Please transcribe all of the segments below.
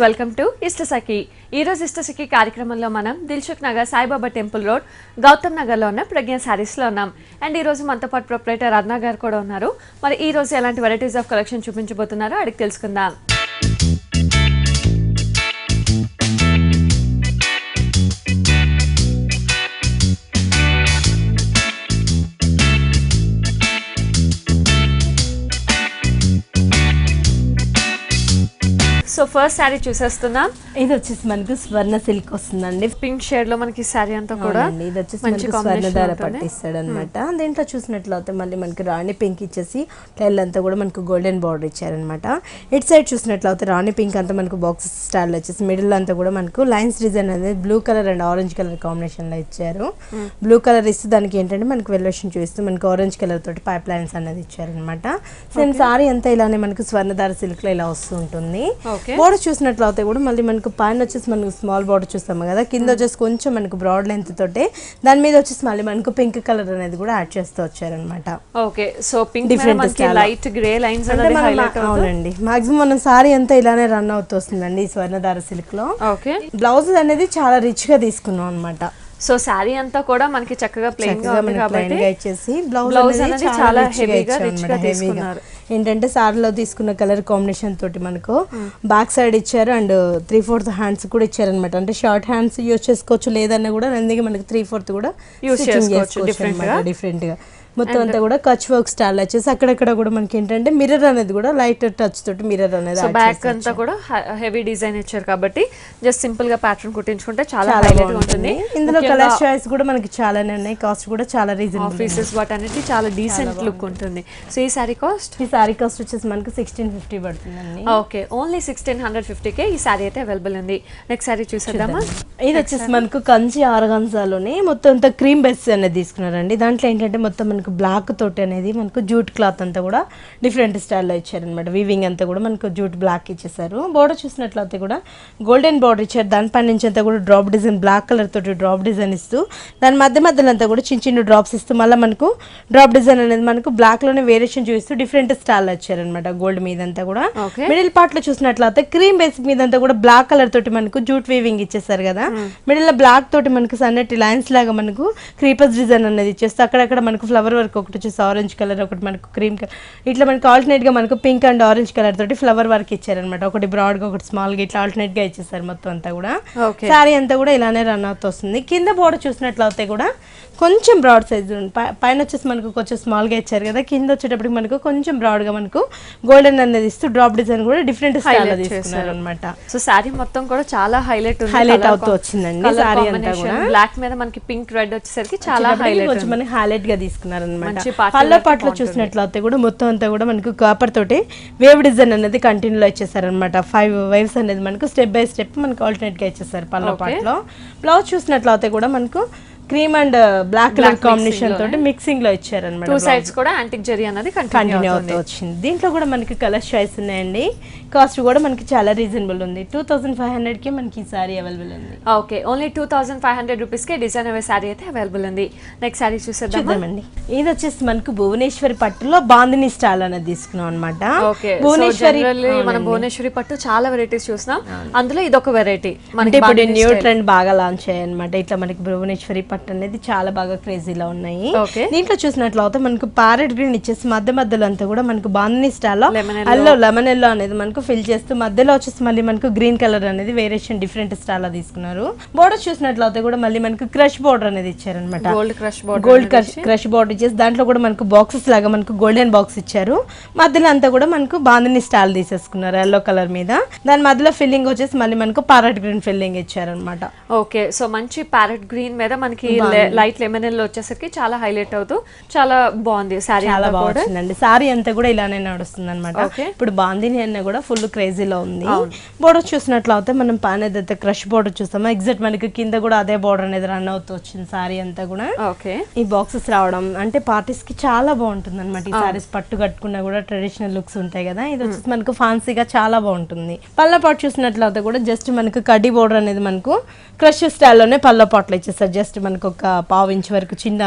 Welcome to ఇష్టసఖి. ఈ రోజు ఇష్టసఖి కార్యక్రమంలో మనం దిల్సుఖ్ నగర్ సాయిబాబా టెంపుల్ రోడ్ గౌతమ్ నగర్ లో ఉన్న ప్రజ్ఞ సారీస్ లో ఉన్నాం. అండ్ ఈ రోజు మనతో పాటు ప్రొప్రైటర్ రత్న గారు కూడా ఉన్నారు. మరి ఈ రోజు ఎలాంటి వెరైటీస్ ఆఫ్ కలెక్షన్ చూపించబోతున్నారో అడిగి తెలుసుకుందాం. సో ఫస్ట్ శారీ చూసేస్తున్నాం. ఇది వచ్చేసి మనకు స్వర్ణ సిల్క్ వస్తుందండి. పింక్ షేడ్ లో మనకి శారీ అంతా కూడా ఇది వచ్చేసి మనకి స్వర్ణధార పట్టిస్తాడు అనమాట. దీంట్లో చూసినట్లయితే మళ్ళీ మనకి రాణి పింక్ ఇచ్చేసి టైల్ అంతా కూడా మనకు గోల్డెన్ బార్డర్ ఇచ్చారనమాట. ఇటు సైడ్ చూసినట్లయితే రాణి పింక్ అంతా మనకు బాక్సెస్ స్టైల్ వచ్చేసి మిడిల్ అంతా కూడా మనకు లైన్స్ డిజైన్ అనేది blue colour and orange colour combination లో ఇచ్చారు. బ్లూ కలర్ ఇస్తే దానికి ఏంటంటే మనకు వెల్వేషన్ చూపిస్తూ మనకు ఆరెంజ్ కలర్ తోటి పైప్ లైన్స్ అనేది ఇచ్చారనమాట. సేమ్ సారీ అంతా ఇలానే మనకు స్వర్ణధార సిల్క్ లో ఇలా వస్తూ ఉంటుంది. బోర్డర్ చూసినట్లయితే కూడా మళ్ళీ మనకు పైన వచ్చేసి మనకు స్మాల్ బోర్డర్ చూస్తాము కదా, కింద వచ్చేసి కొంచెం మనకు బ్రాడ్ లెంత్ తోటే దాని మీద వచ్చేసి మళ్ళీ మనకు పింక్ కలర్ అనేది కూడా యాడ్ చేస్తూ వచ్చారనమాట. Okay, so pink different light grey lines అవునండి. మాక్సిమం మనం సారీ అంతా ఇలానే రన్ అవుతూ వస్తుందండి ఈ స్వర్ణధార సిల్క్ లో. ఓకే, బ్లౌజ్ అనేది చాలా రిచ్ గా తీసుకున్నాం అనమాట. సో శారీ అంతా కూడా మనకి చక్కగా ప్లెయిన్ గా ఉంది కాబట్టి ఇచ్చేసి బ్లౌజ్ అనేది చాలా హెవీగా రిచ్ గా తీసుకున్నారు. ఏంటంటే సారీలో తీసుకున్న కలర్ కాంబినేషన్ తోటి మనకు బ్యాక్ సైడ్ ఇచ్చారు అండ్ 3/4 హ్యాండ్స్ కూడా ఇచ్చారనమాట. అంటే షార్ట్ హ్యాండ్స్ యూజ్ చేసుకోవచ్చు, లేదన్నా కూడా నందిగా మనకి 3/4 కూడా యూజ్ చేసుకోవచ్చు డిఫరెంట్ గా. మొత్తం అంతా కూడా కచ్ వర్క్ స్టైల్ వచ్చేసి అక్కడక్కడ కూడా మనకి ఏంటంటే మిర్రర్ అనేది కూడా లైట్ టచ్ తోటి మిర్రర్ అనేది బ్యాక్ అంతా కూడా హెవీ డిజైన్ ఇచ్చారు కాబట్టి జస్ట్ సింపుల్ గా ప్యాటర్న్ కుట్టించుకుంటే చాలా హైలైట్ గా ఉంటుంది. ఇందులో కలర్ చాయిస్ కూడా మనకి చాలానే ఉన్నాయి. కాస్ట్ కూడా చాలా రీజనబుల్. ఆఫీసెస్ వాట్ అనేది చాలా డీసెంట్ లుక్ ఉంటుంది. సో ఈ సారీ కాస్ట్ వచ్చేసి మనకి 1650 పడుతుందండి. ఓకే, ఓన్లీ 1650కే ఈ సారీ అయితే అవైలబుల్ ఉంది. నెక్స్ట్ సారీ చూసేద్దామా. ఇది వచ్చేసి మనకు కంచి ఆర్గాన్జాలోనే మొత్తం అంతా క్రీమ్ బేస్ అనేది తీసుకున్నారండి. దాంట్లో ఏంటంటే మొత్తం మనకు బ్లాక్ తోటి అనేది మనకు జూట్ క్లాత్ అంతా కూడా డిఫరెంట్ స్టైల్లో ఇచ్చారనమాట. వీవింగ్ అంతా కూడా మనకు జూట్ బ్లాక్ ఇచ్చేసారు. బోర్డర్ చూసినట్లయితే కూడా గోల్డెన్ బోర్డర్ ఇచ్చారు. దానిపై నుంచి అంతా కూడా డ్రాప్ డిజైన్ బ్లాక్ కలర్ తోటి డ్రాప్ డిజైన్ ఇస్తూ దాని మధ్యలో అంతా కూడా చిన్న చిన్న డ్రాప్స్ ఇస్తూ మళ్ళీ మనకు డ్రాప్ డిజైన్ అనేది మనకు బ్లాక్ లోనే వేరియేషన్ చూపిస్తూ డిఫరెంట్ స్టైల్లో ఇచ్చారనమాట. గోల్డ్ మీద అంతా కూడా మిడిల్ పార్ట్ లో చూసినట్లయితే క్రీమ్ బేసిక్ మీద అంతా కూడా బ్లాక్ కలర్ తోటి మనకు జూట్ వీవింగ్ ఇచ్చేసారు కదా. మిడిల్ లో బ్లాక్ తోటి మనకు సన్నటి లైన్స్ లాగా మనకు క్రీపర్స్ డిజైన్ అనేది ఇచ్చేస్తూ అక్కడక్కడ మనకు ఫ్లవర్ వర్క్ ఒకటి వచ్చేసి ఆరెంజ్ కలర్, ఒకటి మనకు క్రీమ్ కలర్, ఇట్లా మనకి ఆల్టర్నేట్ గా మనకు పింక్ అండ్ ఆరెంజ్ కలర్ తోటి ఫ్లవర్ వర్క్ ఇచ్చారనమాట. ఒకటి బ్రాడ్ గా ఒకటి స్మాల్ గా ఇట్లా ఆల్టర్నేట్ గా ఇచ్చేసారు. మొత్తం అంతా కూడా సారీ అంతా కూడా ఇలానే రన్ అవుతూ వస్తుంది. కింద బోర్డర్ చూసినట్లయితే కూడా కొంచెం బ్రాడ్ సైజ్ పైన వచ్చేసి మనకు కొంచెం స్మాల్ గా ఇచ్చారు కదా, కింద వచ్చేటప్పటికి మనకు కొంచెం బ్రాడ్ గా మనకు గోల్డెన్ అనేది ఇస్తూ డ్రాప్ డిజైన్ కూడా డిఫరెంట్ స్టైల్ తీసుకున్నారు అనమాట. సో సారీ మొత్తం కూడా చాలా హైలైట్ అవుతూ వచ్చిందండి. సారీ అంతా కూడా బ్లాక్ మీద మనకి పింక్ రెడ్ వచ్చేసరికి చాలా హైలైట్ గా తీసుకున్నారు అనమాట. పళ్ళ పాటలో చూసినట్లయితే కూడా మొత్తం అంతా కూడా మనకు కాపర్ తోటి వేవ్ డిజైన్ అనేది కంటిన్యూ ఇచ్చేసారు అనమాట. 5 వేవ్స్ అనేది మనకు స్టెప్ బై స్టెప్ మనకు ఆల్టర్నేట్ గా ఇచ్చేసారు పళ్ళ పాటలో. బ్లౌజ్ చూసినట్లయితే కూడా మనకు cream and black colour combination తోటి మిక్సింగ్ లో ఇచ్చారన్నమాట. టూ సైడ్స్ కూడా యాంటిక్ జరీ అనేది కంటిన్యూ అవుతూ వచ్చింది. దీంట్లో కూడా మనకి కలర్ చాయిస్ ఉన్నాయండి. కాస్ట్ కూడా మనకి చాలా రీజనబుల్ ఉంది. 2500 కి మనకి ఈ సారీ అవైలబుల్ ఉంది. ఓకే, ఓన్లీ 2500 రూపీస్ కి డిజైన్ అవే సారీ అయితే అవైలబుల్ ఉంది. నెక్స్ట్ సారీ చూసేద్దామండి. ఇది వచ్చేసి మనకు భువనేశ్వరి పట్టులో బాందిని స్టైల్ అనేది తీసుకున్నాం అనమాట. మనం భువనేశ్వరి పట్టు చాలా వెరైటీస్ చూసినాం, అందులో ఇది ఒక వెరైటీ మనకి ఇప్పుడు న్యూ ట్రెండ్ బాగా లాంచ్ అయ్యాయి అనమాట. ఇట్లా మనకి భువనేశ్వరి పట్టు అనేది చాలా బాగా క్రేజీలో ఉన్నాయి. దీంట్లో చూసినట్లయితే మనకు ప్యారెట్ గ్రీన్ ఇచ్చేసి మధ్యలో అంతా కూడా మనకు బాందిని స్టైల్లో లెమన్ ఎల్లో అనేది మనకు ఫిల్ చేస్తూ మధ్యలో వచ్చేసి మళ్ళీ మనకు గ్రీన్ కలర్ అనేది వేరియేషన్ డిఫరెంట్ స్టైల్ లో తీసుకున్నారు. బోర్డర్ చూసినట్లయితే కూడా మళ్ళీ మనకు క్రష్ బోర్డర్ అనేది ఇచ్చారనమాట. గోల్డ్ క్రష్ బోర్డర్ ఇచ్చేసి దాంట్లో కూడా మనకు బాక్సెస్ లాగా మనకు గోల్డెన్ బాక్స్ ఇచ్చారు. మధ్యలో అంతా కూడా మనకు బాందిని స్టైల్ తీసేసుకున్నారు ఎల్లో కలర్ మీద. దాని మధ్యలో ఫిల్లింగ్ వచ్చేసి మళ్ళీ మనకు ప్యారెట్ గ్రీన్ ఫిల్లింగ్ ఇచ్చారనమాట. ఓకే, సో మంచి ప్యారెట్ గ్రీన్ మీద మనకి లైట్ లెమన్ ఎల్లో వచ్చేసరికి చాలా హైలైట్ అవుతూ చాలా బాగుంది. సారీ చాలా బాగుందండి. సారీ అంతా కూడా ఇలానే నడుస్తుంది అనమాట. ఇప్పుడు బాందిని అన్న కూడా ఫుల్ క్రేజీలో ఉంది. బోర్డర్ చూసినట్లయితే మనం పైన ఏదైతే క్రష్ బోర్డర్ చూస్తామో ఎగ్జాక్ట్ మనకి కింద కూడా అదే బోర్డర్ అనేది రన్ అవుతూ వచ్చింది సారీ అంతా కూడా. ఓకే, ఈ బాక్సెస్ రావడం అంటే పార్టీస్ కి చాలా బాగుంటుంది అనమాట. ఈ సారీస్ పట్టు కట్టుకున్నా కూడా ట్రెడిషనల్ లుక్స్ ఉంటాయి కదా. ఇది వచ్చేసి మనకు ఫ్యాన్సీగా చాలా బాగుంటుంది. పళ్ళ పాటు చూసినట్లయితే కూడా జస్ట్ మనకు కడ్డీ బోర్డర్ అనేది మనకు క్రష్ స్టైల్లోనే పళ్ళ పాటలు ఇచ్చేస్తారు. జస్ట్ మనకు ఒక 1/2 ఇంచ్ వరకు చిన్న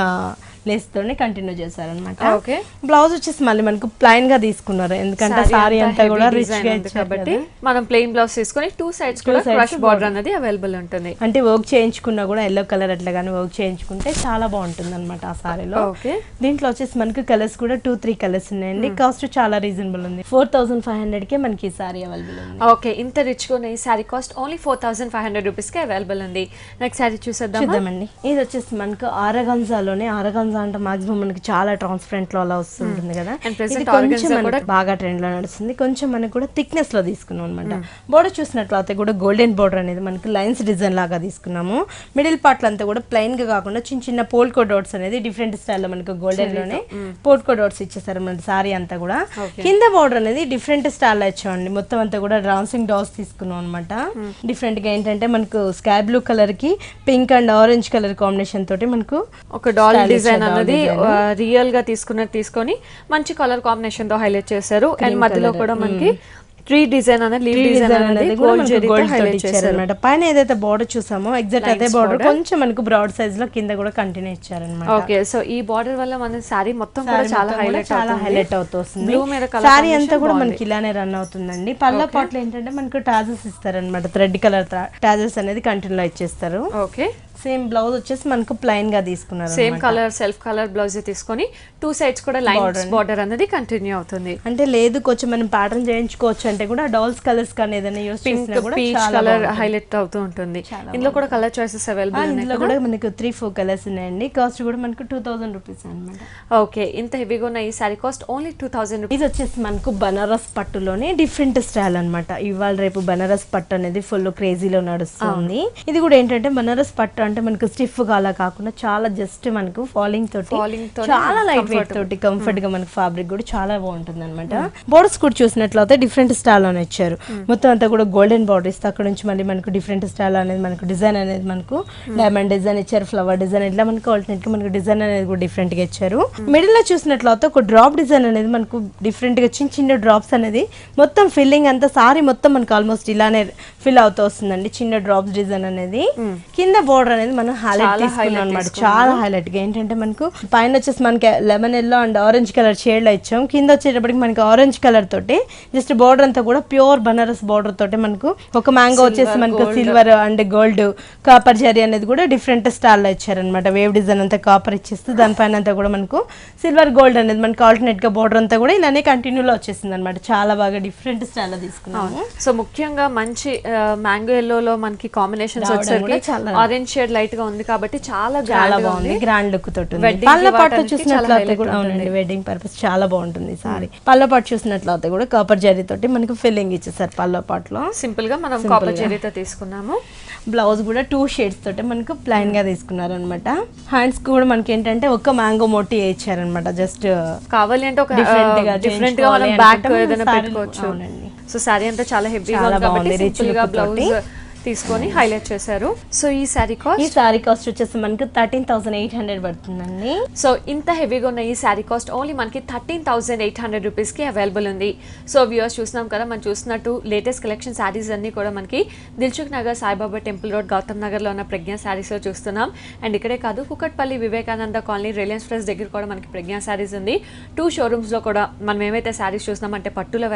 లేస్ తోనే కంటిన్యూ చేశారనమాట. ఓకే, బ్లౌజ్ వచ్చేసి మళ్ళీ మనకు ప్లైన్ గా తీసుకున్నారు, ఎందుకంటే సారీ అంతా కూడా రిచ్ గా కాబట్టి మనం ప్లెయిన్ బ్లౌజ్ తీసుకొని 2 sides కూడా క్రష్ బార్డర్ అనేది అవైలబుల్ ఉంటుంది. అంటే వర్క్ చేయించుకున్నా కూడా ఎల్లో కలర్ అట్లా కానీ వర్క్ చేయించుకుంటే చాలా బాగుంటుంది అనమాట ఆ సారీలో. ఓకే, దీంట్లో వచ్చేసి మనకు కలర్స్ కూడా 2-3 కలర్స్ ఉన్నాయండి. కాస్ట్ చాలా రీజనబుల్ ఉంది, 4500 కే మనకి ఈ సారీ అవైలబుల్ ఉంది. ఓకే, ఇంత రిచ్ గా ఉన్న ఈ సారీ కాస్ట్ ఓన్లీ 4500 రూపీస్ కి అవైలబుల్ ఉంది. నెక్స్ట్ సారీ చూద్దామండి. ఇది వచ్చేసి మనకు ఆరగంజాలోనే, ఆరగంజా అంటే మాక్సిమం మనకి చాలా ట్రాన్స్పరెంట్ లో అలా వస్తుంటుంది కదా, ఇది కొంచెం మనకు బాగా ట్రెండ్ లో నడుస్తుంది. కొంచెం మనకు కూడా థిక్నెస్ లో తీసుకున్నాం అనమాట. బోర్డర్ చూసినట్లయితే కూడా గోల్డెన్ బోర్డర్ అనేది మనకి లైన్స్ డిజైన్ లాగా తీసుకున్నాము. మిడిల్ పార్ట్ అంతా కూడా ప్లెయిన్ గా కాకుండా చిన్న చిన్న పోల్కో డాట్స్ అనేది డిఫరెంట్ స్టైల్ లో మనకు గోల్డెన్ లోనే పోల్కో డాట్స్ ఇచ్చేసారు మన సారీ అంతా కూడా. కింద బోర్డర్ అనేది డిఫరెంట్ స్టైల్ లో ఇచ్చామండి. మొత్తం అంతా కూడా డాన్సింగ్ డాట్స్ తీసుకున్నాం అనమాట. డిఫరెంట్ గా ఏంటంటే మనకు స్కై బ్లూ కలర్ కి pink and orange colour combination తోటి మనకు ఒక డాల్ డిజైన్ అనేది రియల్ గా తీసుకొని మంచి కలర్ కాంబినేషన్ తో హైలైట్ చేశారు. అండ్ మధ్యలో కూడా మనకి ట్రీ డిజైన్ అనేది లీవ్ డిజైన్ అనేది గోల్డ్ జరీతో హైలైట్ చేశారన్నమాట. పైన ఏదైతే బోర్డర్ చూసామో ఎగ్జాక్ట్ అదే బోర్డర్ కొంచెం మనకు బ్రాడ్ సైజ్ లో కింద కూడా కంటిన్యూ ఇచ్చారన్నమాట. ఓకే, సో ఈ బోర్డర్ వల్ల మన సారీ మొత్తం కూడా చాలా హైలైట్ అవుతుంది. బ్లూ మీద సారీ అంతా కూడా మనకి ఇలానే రన్ అవుతుందండి. పళ్ళ పాటలు ఏంటంటే మనకు టాజెస్ ఇస్తారన్నమాట, థ్రెడ్ కలర్ టాజెస్ అనేది కంటిన్యూ ఇచ్చేస్తారు. ఓకే, సేమ్ బ్లౌజ్ వచ్చేసి మనకు ప్లెయిన్ గా తీసుకున్నారు. Same colour self colour blouse తీసుకొని 2 sides కూడా లైన్స్ బోర్డర్ అనేది కంటిన్యూ అవుతుంది. అంటే లేదు కొంచెం మనం ప్యాటర్న్ చేయించుకోవచ్చు అంటే కూడా డాల్స్ కలర్స్ కానీ ఏదైనా యూస్ చేసినా కూడా పీచ్ కలర్ హైలైట్ అవుతూ ఉంటుంది. ఇందులో కూడా కలర్ చాయిసెస్ అవైలబుల్ ఉన్నాయి. ఇందులో కూడా మనకు 3-4 కలర్స్ ఉన్నాయండి. కాస్ట్ కూడా మనకు 2000 రూపీస్ అన్నమాట. ఓకే, ఇంత హెవీగా ఉన్న ఈ సారీ కాస్ట్ ఓన్లీ 2000 రూపీస్. ఇది వచ్చేసి మనకు బనారస్ పట్టులోనే డిఫరెంట్ స్టైల్ అన్నమాట. ఇవాళ రేపు బనారస్ పట్టు అనేది ఫుల్ క్రేజీలో నడుస్తుంది. ఇది కూడా ఏంటంటే బనారస్ పట్టు అంటే మనకు స్టిఫ్ గా అలా కాకుండా చాలా జస్ట్ మనకు ఫాలింగ్ తోటి చాలా లైట్ వెయిట్ తోటి కంఫర్ట్ గా మనకు ఫ్యాబ్రిక్ కూడా చాలా బాగుంటుంది అనమాట. బోర్డర్స్ కూడా చూసినట్లయితే డిఫరెంట్ స్టైల్ లోనే ఇచ్చారు. మొత్తం అంతా కూడా గోల్డెన్ బార్డర్ ఇస్తే అక్కడ నుంచి మళ్ళీ మనకు డిఫరెంట్ స్టైల్ అనేది మనకు డిజైన్ అనేది మనకు డైమండ్ డిజైన్ ఇచ్చారు, ఫ్లవర్ డిజైన్, ఇట్లా మనకు ఆల్టర్నేట్ గా మనకు డిజైన్ అనేది కూడా డిఫరెంట్ గా ఇచ్చారు. మిడిల్ లో చూసినట్లయితే ఒక డ్రాప్ డిజైన్ అనేది మనకు డిఫరెంట్ గా చిన్న చిన్న డ్రాప్స్ అనేది మొత్తం ఫిల్లింగ్ అంతా సారీ మొత్తం మనకు ఆల్మోస్ట్ ఇలానే ఫిల్ అవుతూ వస్తుందండి. చిన్న డ్రాప్స్ డిజైన్ అనేది కింద బోర్డర్ అనేది మనం చాలా హైలైట్ గా ఏంటంటే మనకు పైన వచ్చేసి మనకి lemon yellow and orange colour shade లో ఇచ్చాం. కింద వచ్చేటప్పటికి మనకి ఆరెంజ్ కలర్ తోటి జస్ట్ బోర్డర్ అంతా కూడా ప్యూర్ బనారస్ బోర్డర్ తోటి మనకు ఒక మ్యాంగో వచ్చేసి మనకు silver and gold copper zari అనేది కూడా డిఫరెంట్ స్టైల్ లో ఇచ్చారనమాట. వేవ్ డిజైన్ అంతా కాపర్ ఇచ్చేస్తూ దానిపైన అంతా కూడా మనకు సిల్వర్ గోల్డ్ అనేది మనకు ఆల్టర్నేట్ గా బోర్డర్ అంతా కూడా ఇలానే కంటిన్యూ లో వచ్చేసింది అనమాట. చాలా బాగా డిఫరెంట్ స్టైల్ లో తీసుకున్నాము. సో ముఖ్యంగా మంచి మ్యాంగో ఎల్లోలో మనకి కాంబినేషన్స్ వచ్చేసరికి ఆరెంజ్ షేడ్ లైట్ గా ఉంది కాబట్టి చాలా బాగుంది, గ్రాండ్ లుక్ తోటి ఉంది. పళ్ళ పాటు చూసినట్లయితే కూడా అవునండి వెడ్డింగ్ పర్పస్ చాలా బాగుంటుంది సారీ. పళ్ళ పాటు చూసినట్లయితే కూడా కాపర్ జరీ తోటి మనకి ఫిల్లింగ్ ఇచ్చేసారు. పళ్ళ పాటులో సింపుల్ గా మనం కాపర్ జరీతో తీసుకున్నాము. బ్లౌజ్ కూడా 2 షేడ్స్ తోటి మనకు ప్లైన్ గా తీసుకున్నారు అనమాట. హ్యాండ్స్ కూడా మనకి ఏంటంటే ఒక మ్యాంగో మోటీ ఇచ్చారనమాట. జస్ట్ కావాలి అంటే ఒక డిఫరెంట్ గా మనం బ్యాక్ ఏదైనా పెట్టుకోవచ్చు. సో సారీ అంతా చాలా హెవీగా ఉంది కాబట్టి సింపుల్ గా బ్లౌజ్ తీసుకొని హైలైట్ చేశారు. సో ఈ సారీ కాస్ట్ వచ్చేసి మనకి 13,800 పడుతుందండి. సో ఇంత హెవీగా ఉన్న ఈ సారీ కాస్ట్ ఓన్లీ మనకి 13,800 రూపీస్ కి అవైలబుల్ ఉంది. సో వ్యూవర్స్ చూస్తున్నాం కదా, మనం చూస్తున్నట్టు లేటెస్ట్ కలెక్షన్ సారీస్ అన్ని కూడా మనకి దిల్సుఖ్ నగర్ సాయిబాబా టెంపుల్ రోడ్ గౌతమ్ నగర్ లో ఉన్న ప్రజ్ఞా సారీస్ లో చూస్తున్నాం. అండ్ ఇక్కడే కాదు, Kukatpally Vivekananda colony Reliance friends దగ్గర కూడా మనకి ప్రజ్ఞా సారీస్ ఉంది. 2 షోరూమ్స్ లో కూడా మనం ఏమైతే సారీస్ చూస్తున్నాం అంటే పట్టుల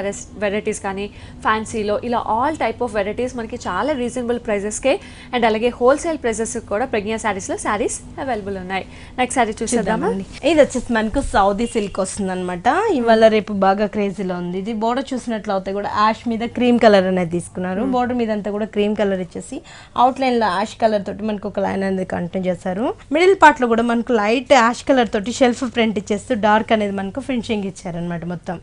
వెరైటీస్ కానీ ఫ్యాన్సీలో ఇలా ఆల్ టైప్ ఆఫ్ వెరైటీస్ మనకి చాలా రీజనబుల్ ప్రైజెస్ కే అండ్ అలాగే హోల్సేల్ ప్రైజెస్ కూడా ప్రజ్ఞా సారీస్ లో సారీస్ అవైలబుల్ ఉన్నాయి. నెక్స్ట్ సారీ చూసేద్దామా. ఇది వచ్చేసి మనకు సౌదీ సిల్క్ వస్తుంది అనమాట. ఇవాళ రేపు బాగా క్రేజీలో ఉంది. ఇది బోర్డర్ చూసినట్లయితే కూడా యాష్ మీద క్రీమ్ కలర్ అనేది తీసుకున్నారు. బోర్డర్ మీద అంతా కూడా క్రీమ్ కలర్ ఇచ్చేసి అవుట్ లైన్ లో యాష్ కలర్ తోటి మనకు ఒక లైన్ అనేది కంటిన్యూ చేశారు. మిడిల్ పార్ట్ లో కూడా మనకు లైట్ యాష్ కలర్ తోటి షెల్ఫ్ ప్రింట్ ఇచ్చేస్తూ డార్క్ అనేది మనకు ఫినిషింగ్ ఇచ్చారనమాట. మొత్తం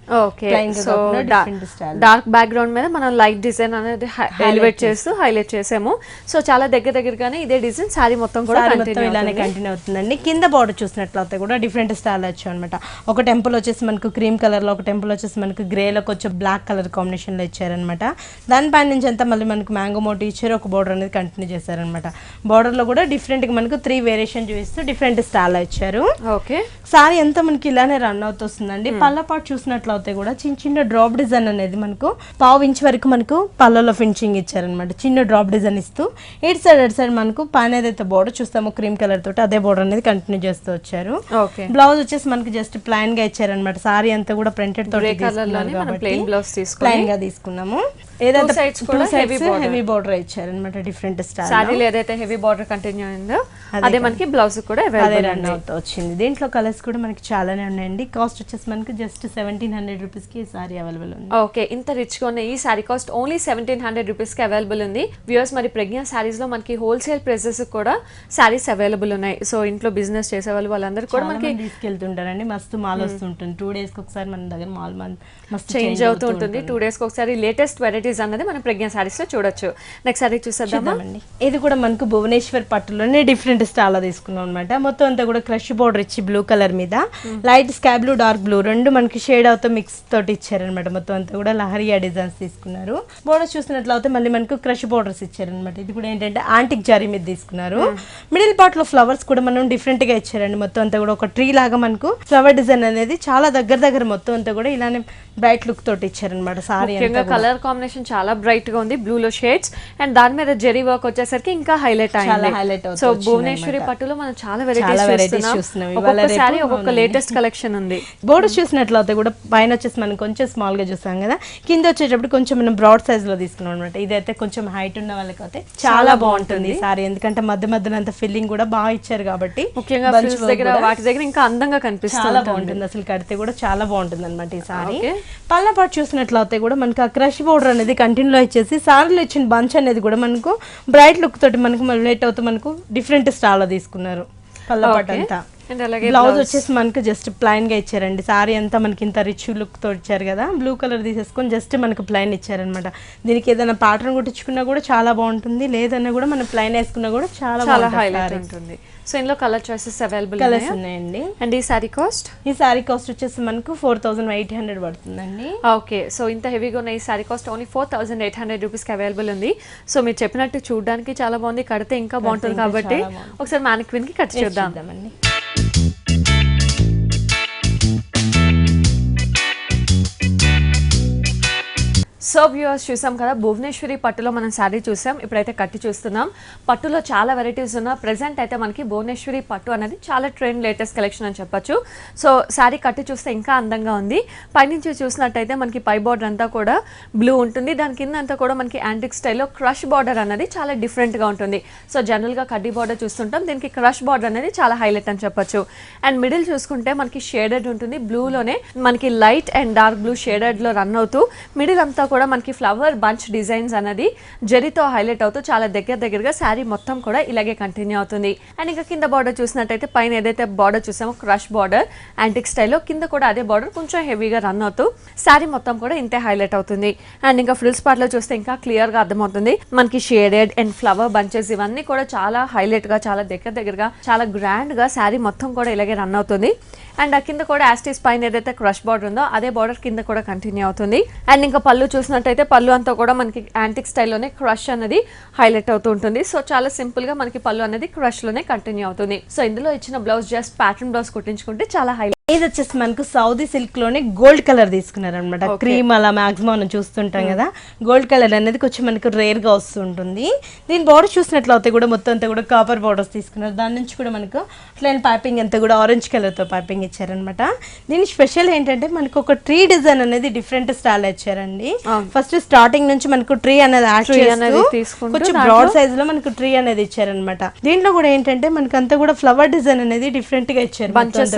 డార్క్ బ్యాక్గ్రౌండ్ మీద మనం లైట్ డిజైన్ అనేది ఎలివేట్ చేస్తూ హైలైట్ చేసాము. సో చాలా దగ్గరగానే ఇదే డిజైన్ సారీ మొత్తం కూడా ఇలానే కంటిన్యూ అవుతుందండి. కింద బార్డర్ చూసినట్లయితే కూడా డిఫరెంట్ స్టైల్ వచ్చాయి అనమాట. ఒక టెంపుల్ వచ్చేసి మనకు క్రీమ్ కలర్ లో, ఒక టెంపుల్ వచ్చేసి మనకు గ్రే లో వచ్చి బ్లాక్ కలర్ కాంబినేషన్ లో ఇచ్చారనమాట. దానిపైన నుంచి అంతా మళ్ళీ మనకు మ్యాంగో మోటీ ఇచ్చారు. ఒక బోర్డర్ అనేది కంటిన్యూ చేశారనమాట. బోర్డర్ లో కూడా డిఫరెంట్ గా మనకు 3 వేరియేషన్ చూపిస్తూ డిఫరెంట్ స్టైల్ ఇచ్చారు. ఓకే, సారీ అంతా మనకి ఇలానే రన్ అవుతుందండి. పళ్ళ పాటు చూసినట్లయితే కూడా చిన్న చిన్న డ్రాప్ డిజైన్ అనేది మనకు 1/2 ఇంచ్ వరకు మనకు పళ్ళలో ఫినిషింగ్ ఇచ్చారనమాట. చిన్న డ్రాప్ డిజైన్ ఇస్తూ ఇటు సైడ్ మనకు పైన ఏదైతే బోర్డర్ చూస్తామో క్రీమ్ కలర్ తోటి అదే బోర్డర్ అనేది కంటిన్యూ చేస్తూ వచ్చారు. బ్లౌజ్ వచ్చేసి మనకి జస్ట్ ప్లైన్ గా ఇచ్చారనమాట. సారీ అంతా కూడా ప్రింటెడ్ తోటి ప్లైన్ గా తీసుకున్నాము. ఏదైతే హెవీ బోర్డర్ ఇచ్చారనమాట డిఫరెంట్ స్టైల్. సారీలో ఏదైతే హెవీ బోర్డర్ కంటిన్యూ అయిందో అదే మనకి బ్లౌజ్ కూడా అవైలబుల్ రన్ అవుతూ వచ్చింది. దీంట్లో కలర్స్ కూడా మనకి చాలానే ఉన్నాయండి. కాస్ట్ వచ్చేసి మనకి జస్ట్ 1700 రూపీస్ కి ఈ సారీ అవైలబుల్ ఉంది. ఓకే, ఇంత రిచ్ గా ఉన్న ఈ సారీ కాస్ట్ ఓన్లీ 1700 రూపీస్ కి అవైలబుల్ ఉంది. వ్యూయర్స్, మరి ప్రజ్ఞా సారీస్ లో మనకి హోల్సేల్ ప్రైసెస్ కూడా సారీస్ అవైలబుల్ ఉన్నాయి. సో ఇంట్లో బిజినెస్ చేసే వాళ్ళందరూ కూడా మనకి తీసుకెళ్తుంటారండి. మస్తు మాల్ వస్తుంటుంది. 2 days కి ఒకసారి మన దగ్గర మాల్ మస్తు చేంజ్ అవుతూ ఉంటుంది. 2 days కి ఒకసారి లేటెస్ట్ వెరైటీస్ అన్నది మనం ప్రజ్ఞా సారీస్ లో చూడొచ్చు. నెక్స్ట్ సారీ చూసేద్దామండి. ఇది కూడా మనకు భువనేశ్వర్ పట్టులోనే డిఫరెంట్ స్టైల్ తీసుకున్నాం అనమాట. మొత్తం అంతా కూడా క్రష్ బోర్డర్ ఇచ్చి బ్లూ కలర్ మీద light sky blue dark blue రెండు మనకి షేడ్ అవుతా మిక్స్ తోటి ఇచ్చారనమాట. మొత్తం అంతా కూడా లహరియా డిజైన్స్ తీసుకున్నారు. బోర్డర్స్ చూసినట్లయితే మళ్ళీ మనకు క్రష్ బోర్డర్స్ ఇచ్చారనమాట. ఇది కూడా ఏంటంటే యాంటిక్ జారీ మీద తీసుకున్నారు. మిడిల్ పార్ట్ లో ఫ్లవర్స్ కూడా మనం డిఫరెంట్ గా ఇచ్చారండి. మొత్తం అంతా కూడా ఒక ట్రీ లాగా మనకు ఫ్లవర్ డిజైన్ అనేది చాలా దగ్గర మొత్తం అంతా కూడా ఇలానే బ్రైట్ లుక్ తోటి ఇచ్చారనమాట. సారీ కలర్ కాంబినేషన్ చాలా బ్రైట్ గా ఉంది, బ్లూ లో షేడ్స్ అండ్ దాని మీద జెరీ వర్క్ వచ్చేసరికి ఇంకా హైలైట్ అయింది. సో భువనేశ్వరి పట్టులో మనం చాలా వెరైటీస్ చూస్తున్నాం. ఒక్కొక్కసారి ఒక్కొక్క లేటెస్ట్ కలెక్షన్ ఉంది. బోర్డర్ చూసినట్లయితే కూడా పైన వచ్చేసి మనం కొంచెం స్మాల్ గా చూసాం కదా, కింద వచ్చేటప్పుడు కొంచెం మనం బ్రాడ్ సైజ్ లో తీసుకున్నాం అనమాట. ఇదైతే కొంచెం హైట్ ఉన్న వాళ్ళకి అయితే చాలా బాగుంటుంది సారీ. ఎందుకంటే మధ్య అంత ఫిల్లింగ్ కూడా బాగా ఇచ్చారు కాబట్టి ముఖ్యంగా వాటి దగ్గర ఇంకా అందంగా కనిపిస్తుంది. చాలా బాగుంటుంది అసలు, కడితే కూడా చాలా బాగుంటుంది అనమాట ఈ సారీ. పళ్ళ పాటు చూసినట్లయితే కూడా మనకి ఆ క్రష్ బోర్డర్ అనేది కంటిన్యూ ఇచ్చేసి సారీలో ఇచ్చిన బంచ్ అనేది కూడా మనకు బ్రైట్ లుక్ తోటి మనకు లేట్ అవుతూ మనకు డిఫరెంట్ స్టైల్ తీసుకున్నారు. పళ్ళ పాటు అంతా బ్లౌజ్ వచ్చేసి మనకు జస్ట్ ప్లైన్ గా ఇచ్చారండి. సారీ అంతా మనకి ఇంత రిచ్ లుక్ తో ఇచ్చారు కదా, బ్లూ కలర్ తీసేసుకొని జస్ట్ మనకు ప్లైన్ ఇచ్చారనమాట. దీనికి ఏదైనా ప్యాటర్న్ కుట్టించుకున్నా కూడా చాలా బాగుంటుంది, లేదన్నా కూడా మనం ప్లైన్ వేసుకున్నా కూడా చాలా హైలైట్ ఉంటుంది. సో ఇందులో కలర్ చాయిసెస్ అవైలబుల్ కలర్స్ ఉన్నాయండి. అండ్ ఈ సారీ కాస్ట్ వచ్చేసి మనకు 4800 పడుతుందండి. ఓకే, సో ఇంత హెవీగా ఉన్న ఈ సారీ కాస్ట్ ఓన్లీ 4800 రూపీస్ కి అవైలబుల్ ఉంది. సో మీరు చెప్పినట్టు చూడడానికి చాలా బాగుంది, కడితే ఇంకా బాగుంటుంది కాబట్టి ఒకసారి మ్యానిక్విన్ కి కట్ చూద్దామండి. సో వ్యూవర్స్, చూసాం కదా భువనేశ్వరి పట్టులో మనం శారీ చూసాం. ఇప్పుడైతే కట్టి చూస్తున్నాం. పట్టులో చాలా వెరైటీస్ ఉన్న ప్రెసెంట్ అయితే మనకి భువనేశ్వరి పట్టు అనేది చాలా ట్రెండ్ లేటెస్ట్ కలెక్షన్ అని చెప్పొచ్చు. సో శారీ కట్టి చూస్తే ఇంకా అందంగా ఉంది. పైనుంచి చూసినట్టయితే మనకి పై బార్డర్ అంతా కూడా బ్లూ ఉంటుంది, దాని కింద అంతా కూడా మనకి యాంటిక్ స్టైల్లో క్రష్ బార్డర్ అనేది చాలా డిఫరెంట్గా ఉంటుంది. సో జనరల్గా కడ్డీ బార్డర్ చూస్తుంటాం, దీనికి క్రష్ బార్డర్ అనేది చాలా హైలైట్ అని చెప్పొచ్చు. అండ్ మిడిల్ చూసుకుంటే మనకి షేడెడ్ ఉంటుంది, బ్లూలోనే మనకి లైట్ అండ్ డార్క్ బ్లూ షేడెడ్లో రన్ అవుతూ మిడిల్ అంతా కూడా మనకి ఫ్లవర్ బంచ్ డిజైన్స్ అనేది జరీతో హైలైట్ అవుతూ చాలా దగ్గరగా శారీ మొత్తం కూడా ఇలాగే కంటిన్యూ అవుతుంది. అండ్ ఇంకా కింద బార్డర్ చూసినట్టయితే పైన ఏదైతే బార్డర్ చూసామో క్రష్ బార్డర్ యాంటిక్ స్టైల్లో, కింద కూడా అదే బార్డర్ కొంచెం హెవీగా రన్ అవుతూ శారీ మొత్తం కూడా ఇంతే హైలైట్ అవుతుంది. అండ్ ఇంకా ఫ్రిల్స్ పార్ట్ లో చూస్తే ఇంకా క్లియర్ గా అర్థమవుతుంది మనకి షేడెడ్ అండ్ ఫ్లవర్ బంచెస్ ఇవన్నీ కూడా చాలా హైలైట్ గా చాలా దగ్గరగా చాలా గ్రాండ్ గా శారీ మొత్తం కూడా ఇలాగే రన్ అవుతుంది. అండ్ ఆ కింద కూడా యాస్టీస్ పైన ఏదైతే క్రష్ బార్డర్ ఉందో అదే బార్డర్ కింద కూడా కంటిన్యూ అవుతుంది. అండ్ ఇంకా పళ్ళు చూసినట్టయితే పళ్ళు అంతా కూడా మనకి యాంటిక్ స్టైల్లోనే క్రష్ అనేది హైలైట్ అవుతూ ఉంటుంది. సో చాలా సింపుల్ గా మనకి పళ్ళు అనేది క్రష్ లోనే కంటిన్యూ అవుతుంది. సో ఇందులో ఇచ్చిన బ్లౌజ్ జస్ట్ ప్యాటర్న్ బ్లౌజ్ కుట్టించుకుంటే చాలా హైలైట్. ఇది వచ్చేసి మనకు సౌదీ సిల్క్ లోనే గోల్డ్ కలర్ తీసుకున్నారు అనమాట. క్రీమ్ అలా మాక్సిమం మనం చూస్తుంటాం కదా, గోల్డ్ కలర్ అనేది కొంచెం మనకు రేర్ గా వస్తుంటుంది. దీని బార్డర్ చూసినట్లయితే కూడా మొత్తం అంతా కూడా కాపర్ బార్డర్స్ తీసుకున్నారు. దాని నుంచి కూడా మనకు ప్లెయిన్ పైపింగ్ అంతా కూడా ఆరెంజ్ కలర్ తో పైపింగ్ ఇచ్చారనమాట. దీని స్పెషల్ ఏంటంటే మనకు ఒక ట్రీ డిజైన్ అనేది డిఫరెంట్ స్టైల్ ఇచ్చారండి. ఫస్ట్ స్టార్టింగ్ నుంచి మనకు ట్రీ అనేది కొంచెం బ్రాడ్ సైజ్ లో మనకు ట్రీ అనేది ఇచ్చారనమాట. దీంట్లో కూడా ఏంటంటే మనకు అంతా కూడా ఫ్లవర్ డిజైన్ అనేది డిఫరెంట్ గా ఇచ్చారు.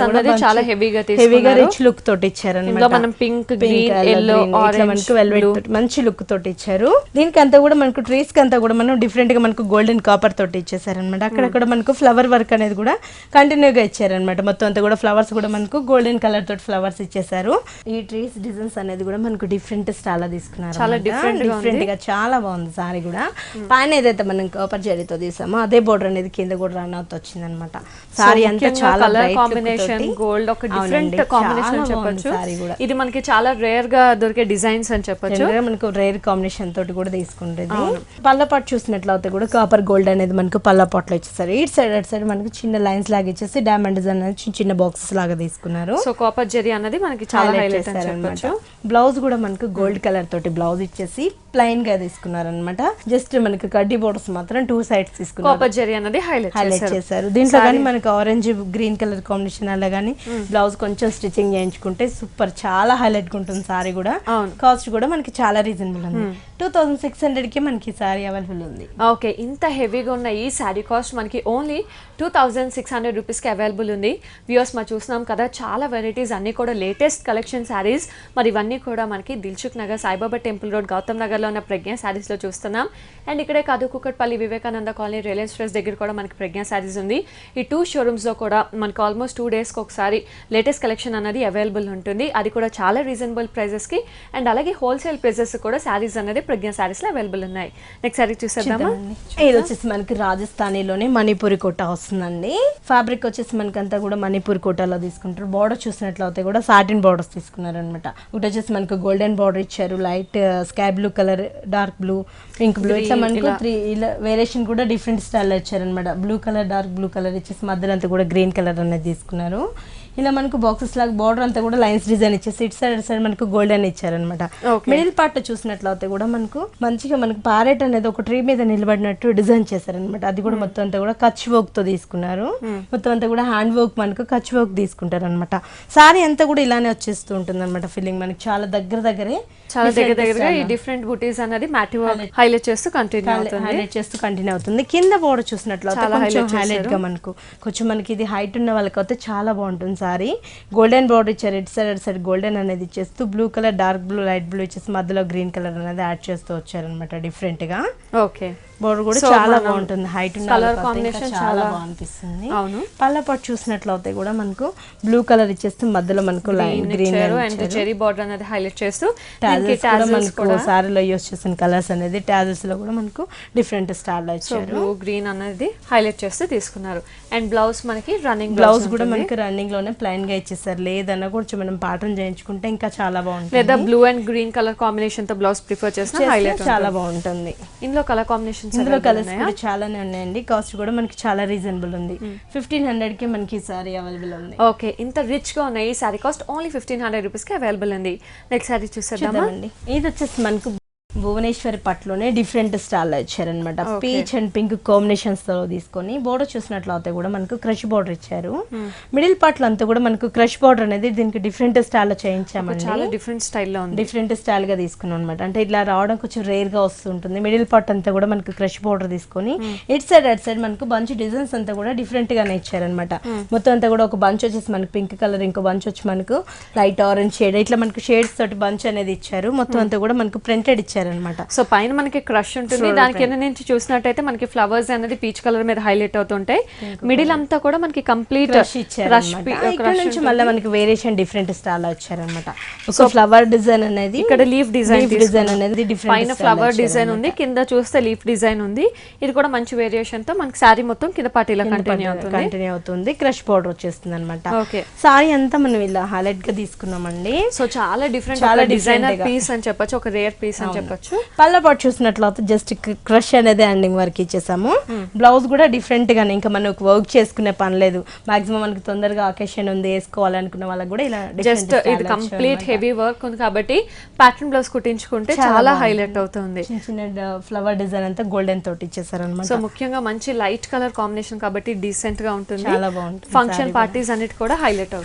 చాలా హెవీగా రిచ్ లుక్ తోటి ఇచ్చారన్నమాట. మనం పింక్, గ్రీన్, yellow, orange, మనకు వెల్వెట్ మంచి లుక్ తోటి ఇచ్చారు. దీనికి అంతా కూడా మనకు ట్రీస్ కి అంతా కూడా మనం డిఫరెంట్ గా మనకు గోల్డెన్ కాపర్ తోటి ఇచ్చేసారనమాట. అక్కడక్కడ మనకు ఫ్లవర్ వర్క్ అనేది కూడా కంటిన్యూగా ఇచ్చారనమాట. మొత్తం అంతా కూడా ఫ్లవర్స్ కూడా మనకు గోల్డెన్ కలర్ తోటి ఫ్లవర్స్ ఇచ్చేసారు. ఈ ట్రీస్ డిజైన్స్ అనేది కూడా మనకు డిఫరెంట్ స్టైల్ తీసుకున్నారు. చాలా డిఫరెంట్ గా చాలా బాగుంది సారీ కూడా. పైన ఏదైతే మనం కాపర్ జరీతో తీసామో అదే బోర్డర్ అనేది కింద కూడా రన్ అవుతూ వచ్చింది అనమాట. సారీ అంతా చాలా కాంబినేషన్ గోల్డ్ ఒక ఒక డిఫరెంట్ కాంబినేషన్ అని చెప్పొచ్చు. ఇది మనకి చాలా రేర్ గా దొరికే డిజైన్స్ అని చెప్పొచ్చు. మనకు రేర్ కాంబినేషన్ తోటి కూడా తీసుకుంటుంది. పళ్ళపాటు చూసినట్లయితే కూడా కాపర్ గోల్డ్ అనేది మనకు పళ్ళపాట్లో ఇచ్చేసారు. ఇటు సైడ్ అటు సైడ్ మనకి చిన్న లైన్స్ లాగా ఇచ్చేసి డైమండ్ డిజైన్ అనేది చిన్న చిన్న బాక్సెస్ లాగా తీసుకున్నారు. సో కాపర్ జెరీ అన్నది మనకి చాలా హైలైట్ అని చెప్పొచ్చు. బ్లౌజ్ కూడా మనకు గోల్డ్ కలర్ తోటి బ్లౌజ్ ఇచ్చేసి ప్లెయిన్ గా తీసుకున్నారు అనమాట. జస్ట్ మనకి కడ్డీ బోర్డర్స్ మాత్రం 2 సైడ్స్ తీసుకున్నారు. కాపర్ జెరీ అన్నది హైలైట్ చేశారు. దీంట్లో కానీ మనకి ఆరెంజ్ గ్రీన్ కలర్ కాంబినేషన్ అలా కానీ బ్లౌజ్ కొంచెం స్టిచ్చింగ్ చేయించుకుంటే సూపర్ చాలా హైలైట్ గా ఉంటుంది సారీ కూడా. కాస్ట్ కూడా మనకి చాలా రీజనబుల్ ఉంది. 2600 కి మనకి సారీ అవైలబుల్ ఉంది. ఓకే, ఇంత హెవీగా ఉన్న ఈ సారీ కాస్ట్ మనకి ఓన్లీ 2600 రూపీస్కి అవైలబుల్ ఉంది. వ్యూవర్స్ మనం చూస్తున్నాం కదా, చాలా వెరైటీస్ అన్నీ కూడా లేటెస్ట్ కలెక్షన్ శారీస్. మరి ఇవన్నీ కూడా మనకి దిల్సుఖ్ నగర్ సాయిబాబా టెంపుల్ రోడ్ గౌతమ్ నగర్లో ఉన్న ప్రజ్ఞా శారీస్లో చూస్తున్నాం. అండ్ ఇక్కడే కాదు, Kukatpally Vivekananda colony Reliance friends దగ్గర కూడా మనకి ప్రజ్ఞా శారీస్ ఉంది. ఈ 2 షోరూమ్స్లో కూడా మనకి ఆల్మోస్ట్ 2 డేస్కి ఒకసారి లేటెస్ట్ కలెక్షన్ అన్నది అవైలబుల్ ఉంటుంది. అది కూడా చాలా రీజనబుల్ ప్రైజెస్కి. అండ్ అలాగే హోల్సేల్ ప్రైజెస్ కూడా శారీస్ అనేది ప్రజ్ఞా శారీస్లో అవైలబుల్ ఉన్నాయి. నెక్స్ట్ శారీ చూసేద్దామా. ఇది వచ్చేసి మనకి రాజస్థానీలోనే మణిపూరి కోట వస్తుందండి. ఫ్యాబ్రిక్ వచ్చేసి మనకంతా కూడా మణిపూరి కోటాలో తీసుకుంటారు. బార్డర్ చూసినట్లయితే కూడా సాటిన్ బార్డర్స్ తీసుకున్నారు అనమాట. ఒకటి వచ్చేసి మనకు గోల్డెన్ బార్డర్ ఇచ్చారు, light sky blue colour, dark blue, pink blue, ఇట్లా మనకు 3 ఇలా వేరియేషన్ కూడా డిఫరెంట్ స్టైల్లో ఇచ్చారనమాట. Blue colour, dark blue colour ఇచ్చేసి మధ్యలో అంతా కూడా గ్రీన్ కలర్ అనేది తీసుకున్నారు. ఇలా మనకు బాక్సెస్ లాగా బార్డర్ అంతా కూడా లైన్స్ డిజైన్ ఇచ్చేసి ఇటు సైడ్ సైడ్ మనకు గోల్డెన్ ఇచ్చారనమాట. మిడిల్ పార్ట్ చూసినట్లయితే కూడా మనకు మంచిగా మనకు ప్యారెట్ అనేది ఒక ట్రీ మీద నిలబడినట్టు డిజైన్ చేశారనమాట. అది కూడా మొత్తం అంతా కూడా కచ్ వర్క్ తో తీసుకున్నారు. మొత్తం అంతా కూడా హ్యాండ్ వర్క్ మనకు కచ్ వర్క్ తీసుకుంటారు అనమాట. సారీ అంతా కూడా ఇలానే వచ్చేస్తూ ఉంటుంది అనమాట. ఫీలింగ్ మనకి చాలా దగ్గరగా ఈ డిఫరెంట్ బూటీస్ అనేది మ్యాటివ్ హైలైట్ చేస్తూ కంటిన్యూ అవుతుంది. కింద బోర్డర్ చూసినట్లయితే కొంచెం హైలైట్ గా మనకు కొంచెం మనకి ఇది హైట్ ఉన్న వాళ్ళకి అయితే చాలా బాగుంటుంది సారీ. గోల్డెన్ బోర్డర్ ఇచ్చారు, ఇటు సైడ్ గోల్డెన్ అనేది ఇచ్చేస్తూ blue colour, dark blue, light blue ఇచ్చేసి మధ్యలో గ్రీన్ కలర్ అనేది యాడ్ చేస్తూ వచ్చారనమాట డిఫరెంట్ గా. ఓకే, బోర్డర్ కూడా చాలా బాగుంటుంది. హైట్ ఉన్న కలర్ కాంబినేషన్ చాలా బాగుంటుంది. పళ్ళపాటు చూసినట్లయితే కూడా మనకు బ్లూ కలర్ ఇచ్చేస్తూ మధ్యలో మనకు line green and cherry border అనేది హైలైట్ చేస్తూ మనకు సారీలో యూస్ చేసిన కలర్స్ అనేది టాజెస్ లో కూడా మనకు డిఫరెంట్ స్టైల్ ఇచ్చారు. బ్లూ గ్రీన్ అనేది హైలైట్ చేస్తూ తీసుకున్నారు. అండ్ బ్లౌజ్ మనకి రన్నింగ్ బ్లౌజ్ కూడా మనకి రన్నింగ్ లోనే ప్లెయిన్ గా ఇచ్చేసారు. లేదన్నా కొంచెం మనం ప్యాటర్న్ చేయించుకుంటే ఇంకా చాలా బాగుంటుంది. లేదా blue and green colour combination తో బ్లౌజ్ ప్రిఫర్ చేస్తే హైలైట్ చాలా బాగుంటుంది. ఇందులో కలర్ కాంబినేషన్ ఇందులో కలర్స్ కూడా చాలానే ఉన్నాయండి. కాస్ట్ కూడా మనకి చాలా రీజనబుల్ ఉంది. 1500 కి మనకి సారీ అవైలబుల్ ఉంది. ఓకే, ఇంత రిచ్ గా ఉన్నాయి. ఈ సారీ కాస్ట్ ఓన్లీ 1500 రూపీస్ కి అవైలబుల్ ఉంది. నెక్స్ట్ సారీ చూసేద్దామండి. ఇది వచ్చేసి మనకు భువనేశ్వరి పట్టులోనే డిఫరెంట్ స్టైల్లో ఇచ్చారనమాట. పీచ్ అండ్ పింక్ కాంబినేషన్స్ తో తీసుకొని బోర్డర్ చూసినట్లయితే కూడా మనకు క్రష్ బోర్డర్ ఇచ్చారు. మిడిల్ పార్ట్ లో అంతా కూడా మనకు క్రష్ బోర్డర్ అనేది దీనికి డిఫరెంట్ స్టైల్లో చేయించామండి. చాలా డిఫరెంట్ స్టైల్లో ఉంది. డిఫరెంట్ స్టైల్ గా తీసుకున్నాం అనమాట. అంటే ఇట్లా రావడం కొంచెం రేర్ గా వస్తుంటుంది. మిడిల్ పార్ట్ అంతా కూడా మనకు క్రష్ బోర్డర్ తీసుకొని ఇటు సైడ్ అటు సైడ్ మనకు బంచ్ డిజైన్స్ అంతా కూడా డిఫరెంట్ గానే ఇచ్చారనమాట. మొత్తం అంతా కూడా ఒక బంచ్ వచ్చేసి మనకు పింక్ కలర్, ఇంకో బంచ్ వచ్చి మనకు లైట్ ఆరెంజ్ షేడ్, ఇట్లా మనకు షేడ్స్ తోటి బంచ్ అనేది ఇచ్చారు. మొత్తం అంతా కూడా మనకు ప్రింటెడ్ ఇచ్చారు అనమాట. సో పైన మనకి క్రష్ ఉంటుంది. దాని కింద నుంచి చూసినట్టయితే మనకి ఫ్లవర్స్ అనేది పీచ్ కలర్ మీద హైలైట్ అవుతుంటాయి. మిడిల్ అంతా కూడా మనకి కంప్లీట్ క్రష్ నుంచి మళ్ళీ మనకి వేరియేషన్ డిఫరెంట్ స్టైల్ వచ్చారనమాట. సో ఫ్లవర్ డిజైన్ అనేది ఇక్కడ లీఫ్ డిజైన్ అనేది పైన ఫ్లవర్ డిజైన్ ఉంది, కింద చూస్తే లీఫ్ డిజైన్ ఉంది. ఇది కూడా మంచి వేరియేషన్ తో మనకి సారీ మొత్తం కింద పార్టీలో కంటిన్యూ అవుతుంది. క్రష్ బోర్డర్ వచ్చేస్తుంది అనమాట. సారీ అంతా మనం ఇలా హైలైట్ గా తీసుకున్నామండి. సో చాలా డిఫరెంట్, చాలా డిజైనర్ పీస్ అని చెప్పొచ్చు, ఒక రేర్ పీస్ అని చెప్పొచ్చు. పళ్ళపాటు చూసినట్లయితే జస్ట్ క్రష్ అనేది ఎండింగ్ వరకు ఇచ్చేసాము. బ్లౌజ్ కూడా డిఫరెంట్ గానే, ఇంకా మనకు వర్క్ చేసుకునే పని లేదు. మాక్సిమం మనకి తొందరగా అకేషన్ ఉంది వేసుకోవాలనుకున్న వాళ్ళకి కూడా ఇలా జస్ట్ ఇది కంప్లీట్ హెవీ వర్క్ ఉంది కాబట్టి ప్యాటర్న్ బ్లౌజ్ కుట్టించుకుంటే చాలా హైలైట్ అవుతుంది. చిన్న ఫ్లవర్ డిజైన్ అంతా గోల్డెన్ తోటి ఇచ్చేసారు అనమాట. సో ముఖ్యంగా మంచి లైట్ కలర్ కాంబినేషన్ కాబట్టి డీసెంట్ గా ఉంటుంది. చాలా బాగుంటుంది. ఫంక్షన్ పార్టీస్ అన్నిటి కూడా హైలైట్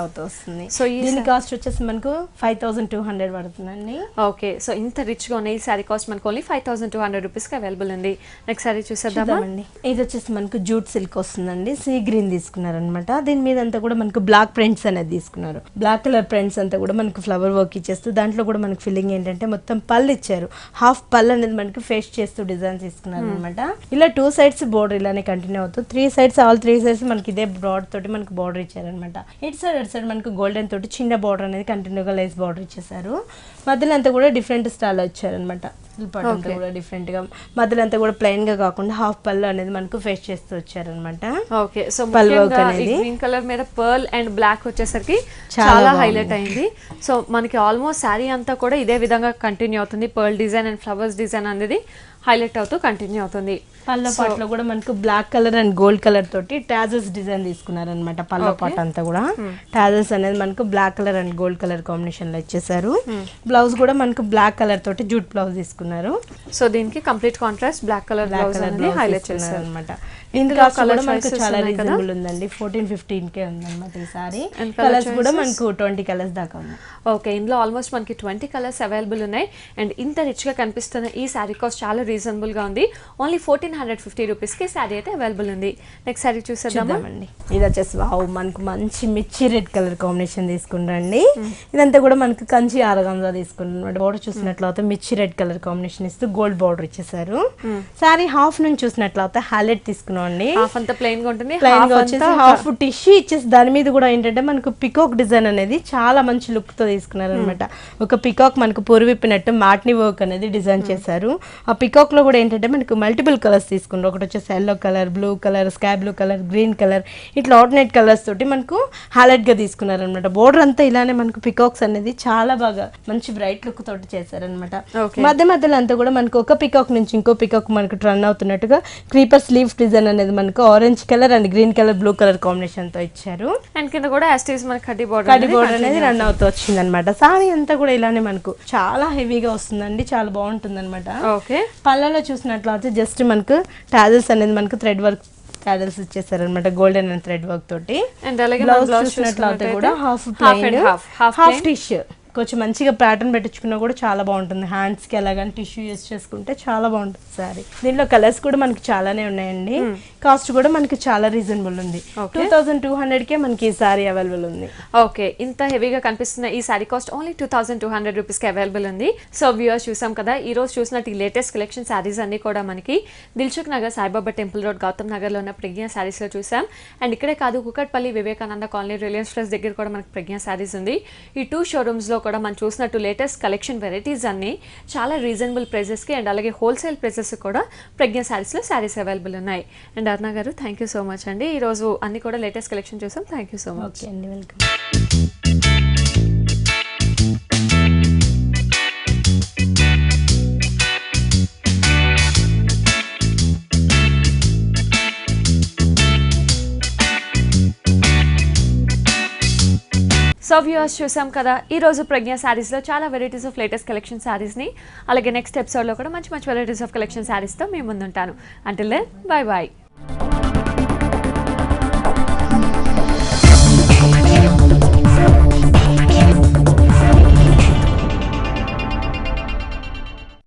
అవుతూ వస్తుంది. సో దీని కాస్ట్ వచ్చేసి మనకు 5200 పడుతుందండి. ఓకే, సో ఇంత రిచ్ గా ఉన్నాయి. సారీ కాస్ట్ మనకు ఓన్లీ 5200 రూపీస్ కి అవైలబుల్ ఉంది. నెక్స్ట్ సారీ చూసేద్దామండి. ఇది వచ్చేసి మనకు జూట్ సిల్క్ వస్తుందండి. సీ గ్రీన్ తీసుకున్నారనమాట. దీని మీద అంతా కూడా మనకు బ్లాక్ ప్రింట్స్ అనేది తీసుకున్నారు. బ్లాక్ కలర్ ప్రింట్స్ అంతా కూడా మనకు ఫ్లవర్ వర్క్ ఇచ్చేస్తూ దాంట్లో కూడా మనకు ఫిల్లింగ్ ఏంటంటే మొత్తం పళ్ళు ఇచ్చారు. హాఫ్ పళ్ళు అనేది మనకు ఫేస్ చేస్తూ డిజైన్స్ తీసుకున్నారు అనమాట. ఇలా 2 సైడ్స్ బోర్డర్ ఇలానే కంటిన్యూ అవుతూ 3 సైడ్స్ ఆల్ 3 సైడ్స్ మనకి ఇదే బ్రాడ్ తోటి మనకు బార్డర్ ఇచ్చారనమాట. ఇటు సైడ్ మనకు గోల్డెన్ తోటి చిన్న బార్డర్ అనేది కంటిన్యూగా లేస్ బార్డర్ ఇచ్చేసారు. మధ్యలో అంతా కూడా డిఫరెంట్ స్టైల్ వచ్చారనమాట. టెసిల్ పార్ట్ అంతా కూడా డిఫరెంట్ గా మధ్యలో అంతా కూడా ప్లెయిన్ గా కాకుండా హాఫ్ పళ్ళు అనేది మనకు ఫేస్ చేస్తూ వచ్చారనమాట. ఓకే, సో గ్రీన్ కలర్ మీద పర్ల్ అండ్ బ్లాక్ వచ్చేసరికి చాలా హైలైట్ అయింది. సో మనకి ఆల్మోస్ట్ శారీ అంతా కూడా ఇదే విధంగా కంటిన్యూ అవుతుంది. Pearl design and flowers design అనేది హైలైట్ అవుతూ కంటిన్యూ అవుతుంది. పళ్ళ పాటలో కూడా మనకు black colour and gold colour తోటి టాజల్స్ డిజైన్ తీసుకున్నారనమాట. పళ్ళ పాట అంతా కూడా టాజల్స్ అనేది మనకు black colour and gold colour combination లో ఇచ్చేసారు. బ్లౌజ్ కూడా మనకు బ్లాక్ కలర్ తోటి జూట్ బ్లౌజ్ తీసుకున్నారు. సో దీనికి complete contrast black colour blouse అనేది హైలైట్ చేశారు అనమాట. దీని కాస్ట్ కూడా మనకు చాలా రీజనబుల్ ఉందండి. 14-15K ఉందన్నమాట ఈ సారీ. కలర్స్ కూడా మనకు 20 కలర్స్ దాకా ఉన్నాయి. ఓకే, ఇందులో ఆల్మోస్ట్ మనకి 20 కలర్స్ అవైలబుల్ ఉన్నాయి. అండ్ ఇంత రిచ్ గా కనిపిస్తున్న ఈ శారీ కాస్ట్ చాలా రీజనబుల్ గా ఉంది. ఓన్లీ 1450 రూపీస్ కి శారీ అయితే అవైలబుల్ ఉంది. నెక్స్ట్ శారీ చూసేద్దామండి. ఇది వచ్చేసి వావ్, మనకు మంచి మిర్చి రెడ్ కలర్ కాంబినేషన్ తీసుకుంటారండి. ఇదంతా కూడా మనకు కంచి ఆరగంజా తీసుకుంటారు. బోర్డర్ చూసినట్లయితే మిర్చి రెడ్ కలర్ కాంబినేషన్ ఇస్తూ గోల్డ్ బోర్డర్ ఇచ్చేసారు. శారీ హాఫ్ నుంచి చూసినట్లయితే హైలైట్ తీసుకున్నాం. హాఫ్ అంతా ప్లెయిన్ గా ఉంటుంది, ప్లెయిన్ గా వచ్చేసి హాఫ్ టిష్యూ ఇచ్చేసి దాని మీద కూడా ఏంటంటే మనకు పికాక్ డిజైన్ అనేది చాలా మంచి లుక్ తో తీసుకున్నారు అనమాట. ఒక పికాక్ మనకు పొరువిప్పినట్టు మాట్ని వర్క్ అనేది డిజైన్ చేశారు. ఆ పికాక్ లో కూడా ఏంటంటే మనకు మల్టిపుల్ కలర్స్ తీసుకున్నారు. ఒకటి వచ్చేసి yellow colour, blue colour, sky blue colour, green colour, ఇట్లా ఆల్టర్నేట్ కలర్స్ తోటి మనకు హైలైట్ గా తీసుకున్నారు అనమాట. బోర్డర్ అంతా ఇలానే మనకు పికాక్స్ అనేది చాలా బాగా మంచి బ్రైట్ లుక్ తోటి చేశారనమాట. మధ్య మధ్యలో అంతా కూడా మనకు ఒక పికాక్ నుంచి ఇంకో పికాక్ మనకు రన్ అవుతున్నట్టుగా క్రీపర్ స్లీవ్స్ డిజైన్ అనేది మనకు orange colour and green colour, blue colour combination తో ఇచ్చారు. అండ్ కింద కూడా యాస్టీస్ మనకి కడ్డీ బోర్డర్ అనేది రన్ అవుతూ వచ్చింది అనమాట. సారీ అంతా కూడా ఇలానే మనకు చాలా హెవీగా వస్తుందండి, చాలా బాగుంటుంది అనమాట. ఓకే, పళ్ళలో చూసినట్లయితే జస్ట్ మనకు టాజల్స్ అనేది మనకు థ్రెడ్ వర్క్ టాజల్స్ ఇచ్చేసారు అనమాట, గోల్డెన్ అండ్ థ్రెడ్ వర్క్ తోటి. అండ్ అలాగే బ్లౌజ్ చూసినట్లయితే కూడా హాఫ్ ప్లెయిన్ హాఫ్ టిష్యూ కొంచెం మంచిగా ప్యాటర్న్ పెట్టించుకున్నా కూడా చాలా బాగుంటుంది. హ్యాండ్స్ కి అలాగని టిష్యూ యూస్ చేసుకుంటే చాలా బాగుంటుంది సారీ. దీనిలో కలర్స్ కూడా మనకి చాలానే ఉన్నాయండి. కాస్ట్ కూడా మనకి చాలా రీజనబుల్ ఉంది. 2200కే మనకి ఈ సారీ అవైలబుల్ ఉంది. ఓకే, ఇంత హెవీగా కనిపిస్తున్న ఈ సారీ కాస్ట్ ఓన్లీ 2200 రూపీస్ కి అవైలబుల్ ఉంది. సో వ్యూవర్స్ చూసాం కదా, ఈ రోజు చూసినట్టు ఈ లేటెస్ట్ కలెక్షన్ సారీస్ అన్ని కూడా మనకి దిల్సుఖ్ నగర్ సాయిబాబా టెంపుల్ రోడ్ గౌతమ్ నగర్ లో ఉన్న ప్రజ్ఞా సారీస్ లో చూసాం. అండ్ ఇక్కడే కాదు, Kukatpally Vivekananda colony Reliance fresh దగ్గర కూడా మనకి ప్రజ్ఞా సారీస్ ఉంది. ఈ 2 షోరూమ్స్ లో కూడా మనం చూసినట్టు లేటెస్ట్ కలెక్షన్ వెరైటీస్ అన్ని చాలా రీజనబుల్ ప్రైసెస్ కి అండ్ అలాగే హోల్సేల్ ప్రైసెస్ కూడా ప్రజ్ఞా సారీస్ లో సారీస్ అవైలబుల్ ఉన్నాయి. అండ్ అరుణ గారు, థ్యాంక్ యూ సో మచ్ అండి. ఈ రోజు అన్ని కూడా లేటెస్ట్ కలెక్షన్ చూసాం. Thank you so much. Okay అండి, వెల్కమ్. సో వ్యూవర్స్ చూసాం కదా, ఈ రోజు ప్రజ్ఞా సారీస్ లో చాలా varieties of latus collection saris ని, అలాగే నెక్స్ట్ ఎపిసోడ్ లో కూడా మంచి మంచి వెరైటీస్ ఆఫ్ కలెక్షన్ సారీస్ తో మేము ముందుంటాను. Until then bye by.